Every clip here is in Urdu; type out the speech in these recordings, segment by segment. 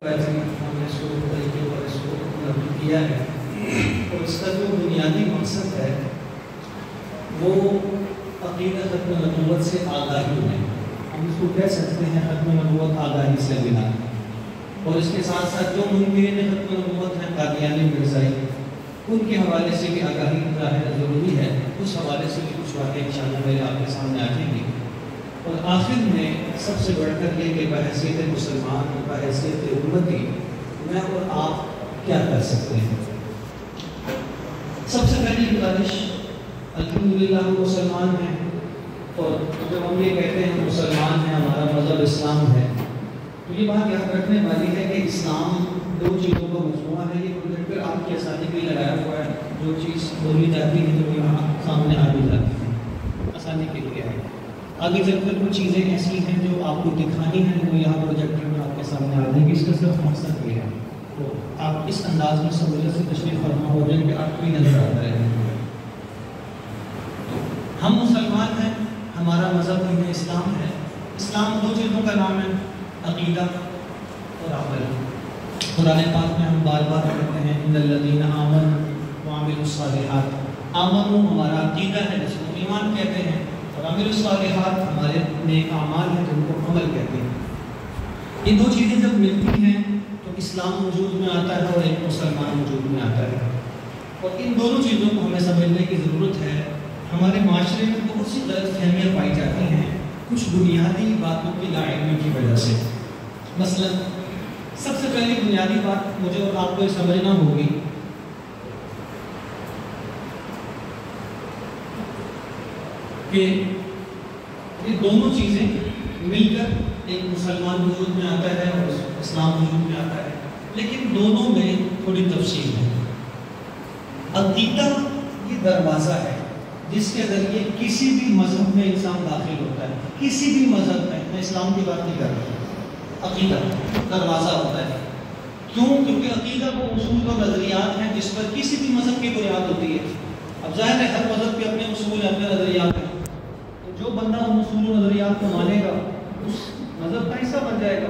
ہم نے شروع طریقے پر اس کو نقل کیا ہے اور اس کا جو بنیادی مقصد ہے وہ عقیدہ ختم نبوت سے آگاہی ہے. ہم اس کو کہہ سکتے ہیں ختم نبوت آگاہی سے بنا. اور اس کے ساتھ ساتھ جو منکرین ختم نبوت ہیں قادیانی مرزائی ان کے حوالے سے بھی آگاہی ظاہر ضروری ہے. اس حوالے سے بھی کچھ باتیں انشاءاللہ میرے آپ کے سامنے آ جائیں گی. اور آخر میں سب سے بڑھ کر یہ کہ بحیثیت مسلمان بحیثیت امتی میں اور آپ کیا کر سکتے ہیں. سب سے پہلی گزارش الحمدللہ ہم مسلمان ہیں اور جب ہم یہ کہتے ہیں مسلمان ہیں ہمارا مذہب اسلام ہے تو یہ بات یاد رکھنے والی ہے کہ اسلام دو چیزوں کا مجموعہ ہے. یہ پروجیکٹر آپ کی آسانی کے لیے لگایا ہوا ہے. جو چیز بولی جاتی ہے جو یہاں سامنے آ بھی جاتی ہے آسانی کے لیے ہے. آگے چل کر کچھ چیزیں ایسی ہیں جو آپ کو دکھانی ہیں وہ یہاں پروجیکٹر میں آپ کے سامنے آ جائیں گی. اس کا صرف مقصد یہ ہے تو آپ اس انداز میں سہولت سے تشریف فرما ہو جائیں کہ آپ کو ہی نظر آتا رہے. ہم مسلمان ہیں ہمارا مذہب دین اسلام ہے. اسلام دو چیزوں کا نام ہے عقیدہ اور عمل. قرآن پاک میں ہم بار بار پڑھتے ہیں ان الذین آمنوا وعملوا الصالحات. آمنوا ہمارا عقیدہ ہے جس کو ایمان کہتے ہیں اور عمل الصالحات ہمارے نیک اعمال ہیں جن کو عمل کہتے ہیں. یہ دو چیزیں جب ملتی ہیں تو اسلام وجود میں آتا ہے اور ایک مسلمان وجود میں آتا ہے. اور ان دونوں چیزوں کو ہمیں سمجھنے کی ضرورت ہے. ہمارے معاشرے میں بہت سی غلط فہمیاں پائی جاتی ہیں کچھ بنیادی باتوں کی لا علمی کی وجہ سے. مثلا سب سے پہلی بنیادی بات مجھے اور آپ کو یہ سمجھنا ہوگی کہ یہ دونوں چیزیں مل کر ایک مسلمان وجود میں آتا ہے اور اسلام وجود میں آتا ہے لیکن دونوں میں تھوڑی تفصیل ہے. عقیدہ یہ دروازہ ہے جس کے ذریعے کسی بھی مذہب میں انسان داخل ہوتا ہے. کسی بھی مذہب میں اسلام کی بات نہیں کر رہا. عقیدہ دروازہ ہوتا ہے. کیوں؟ کیونکہ عقیدہ وہ اصول و نظریات ہیں جس پر کسی بھی مذہب کی بنیاد ہوتی ہے. اب ظاہر ہے ہر مذہب کے اپنے اصول اپنے نظریات ہیں. جو بندہ ان اصول و نظریات کو مانے گا اس مذہب کا حصہ بن جائے گا.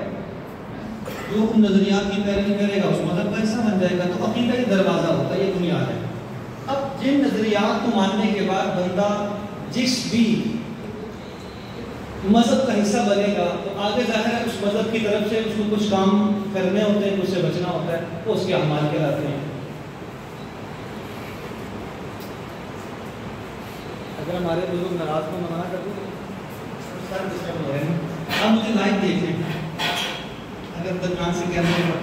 جو ان نظریات کی پیروی کرے گا اس مذہب کا حصہ بن جائے گا. تو عقیدہ یہ دروازہ ہوتا ہے یہ بنیاد ہے. اب جن نظریات کو ماننے کے بعد بندہ جس بھی مذہب کا حصہ بنے گا تو آگے ظاہر ہے اس مذہب کی طرف سے اس کو کچھ کام کرنے ہوتے ہیں کچھ سے بچنا ہوتا ہے وہ اس کے اعمال کہلاتے ہیں. اگر ہمارے بزرگ ناراض کو منع کر دیں سر ڈسٹرب ہو رہے ہیں. آپ مجھے لائیو دیکھ لیں اگر درمیان سے کیمرے میں